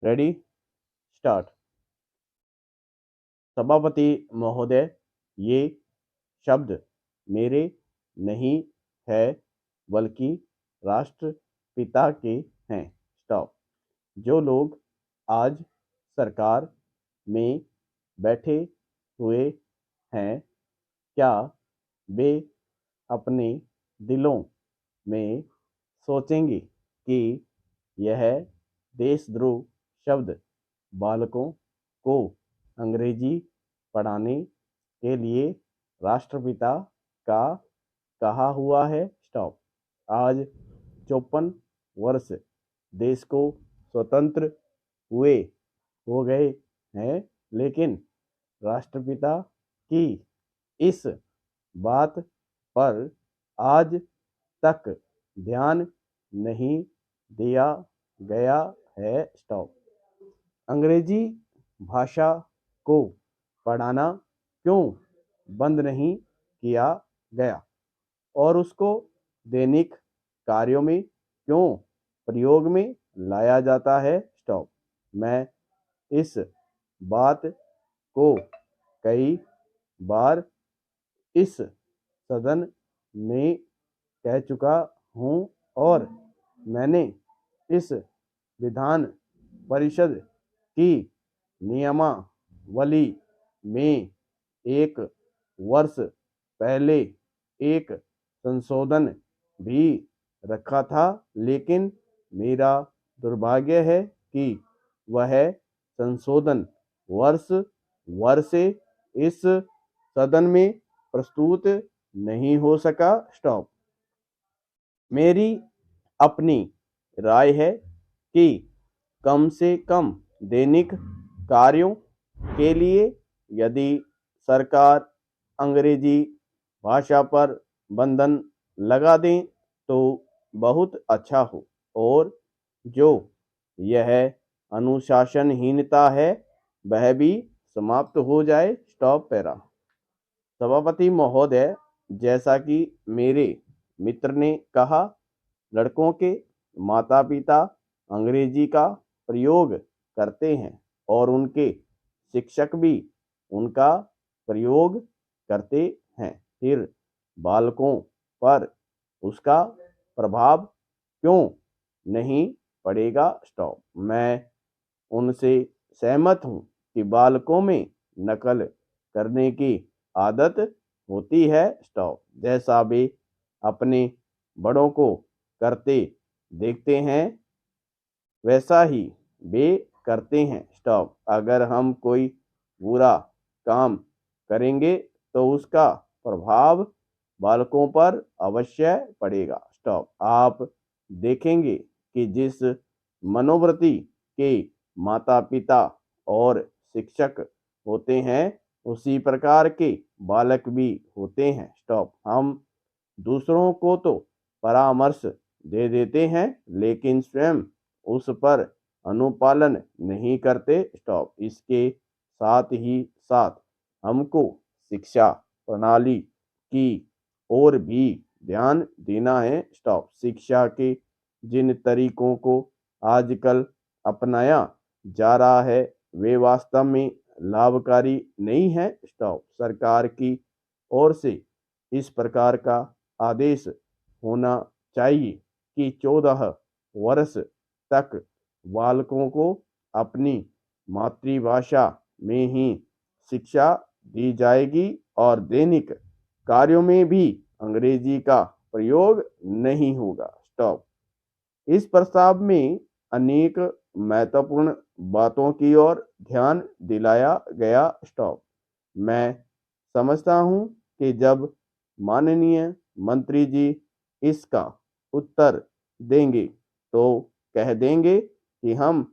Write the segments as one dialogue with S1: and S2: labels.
S1: Ready, start. सभापति महोदय, ये शब्द मेरे नहीं है बल्कि राष्ट्रपिता के हैं। स्टॉप। जो लोग आज सरकार में बैठे हुए हैं, क्या वे अपने दिलों में सोचेंगे कि यह देशद्रोह शब्द बालकों को अंग्रेजी पढ़ाने के लिए राष्ट्रपिता का कहा हुआ है? स्टॉप। आज 54 वर्ष देश को स्वतंत्र हुए हो गए हैं, लेकिन राष्ट्रपिता की इस बात पर आज तक ध्यान नहीं दिया गया है। स्टॉप। अंग्रेजी भाषा को पढ़ाना क्यों बंद नहीं किया गया और उसको दैनिक कार्यों में क्यों प्रयोग में लाया जाता है? स्टॉप। मैं इस बात को कई बार इस सदन में कह चुका हूँ और मैंने इस विधान परिषद की नियमावली में एक वर्ष पहले एक संशोधन भी रखा था, लेकिन मेरा दुर्भाग्य है कि वह संशोधन वर्ष से इस सदन में प्रस्तुत नहीं हो सका। स्टॉप। मेरी अपनी राय है कि कम से कम दैनिक कार्यों के लिए यदि सरकार अंग्रेजी भाषा पर बंधन लगा दें तो बहुत अच्छा हो, और जो यह अनुशासनहीनता है वह भी समाप्त हो जाए। Stop para. सभापति महोदय, जैसा कि मेरे मित्र ने कहा, लड़कों के माता पिता अंग्रेजी का प्रयोग करते हैं और उनके शिक्षक भी उनका प्रयोग करते हैं। फिर बालकों पर उसका प्रभाव क्यों नहीं पड़ेगा? स्टॉप। मैं उनसे सहमत हूँ कि बालकों में नकल करने की आदत होती है। स्टॉप। जैसा वे अपने बड़ों को करते देखते हैं वैसा ही वे करते हैं। स्टॉप। अगर हम कोई बुरा काम करेंगे तो उसका प्रभाव बालकों पर अवश्य पड़ेगा। स्टॉप। आप देखेंगे कि जिस मनोवृत्ति के माता पिता और शिक्षक होते हैं उसी प्रकार के बालक भी होते हैं। स्टॉप। हम दूसरों को तो परामर्श दे देते हैं लेकिन स्वयं उस पर अनुपालन नहीं करते। स्टॉप। इसके साथ ही साथ हमको शिक्षा प्रणाली की ओर भी ध्यान देना है। स्टॉप। शिक्षा के जिन तरीकों को आजकल अपनाया जा रहा है वे वास्तव में लाभकारी नहीं है। स्टॉप। सरकार की ओर से इस प्रकार का आदेश होना चाहिए कि 14 वर्ष तक बालकों को अपनी मातृभाषा में ही शिक्षा दी जाएगी और दैनिक कार्यों में भी अंग्रेजी का प्रयोग नहीं होगा। स्टॉप। इस प्रस्ताव में अनेक महत्वपूर्ण बातों की ओर ध्यान दिलाया गया। स्टॉप। मैं समझता हूं कि जब माननीय मंत्री जी इसका उत्तर देंगे तो कह देंगे कि हम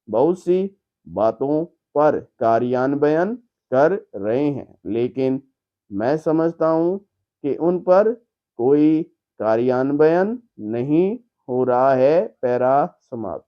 S1: बहुत सी बातों पर कार्यान्वयन कर रहे हैं, लेकिन मैं समझता हूं कि उन पर कोई कार्यान्वयन नहीं हो रहा है। पैरा समाप्त।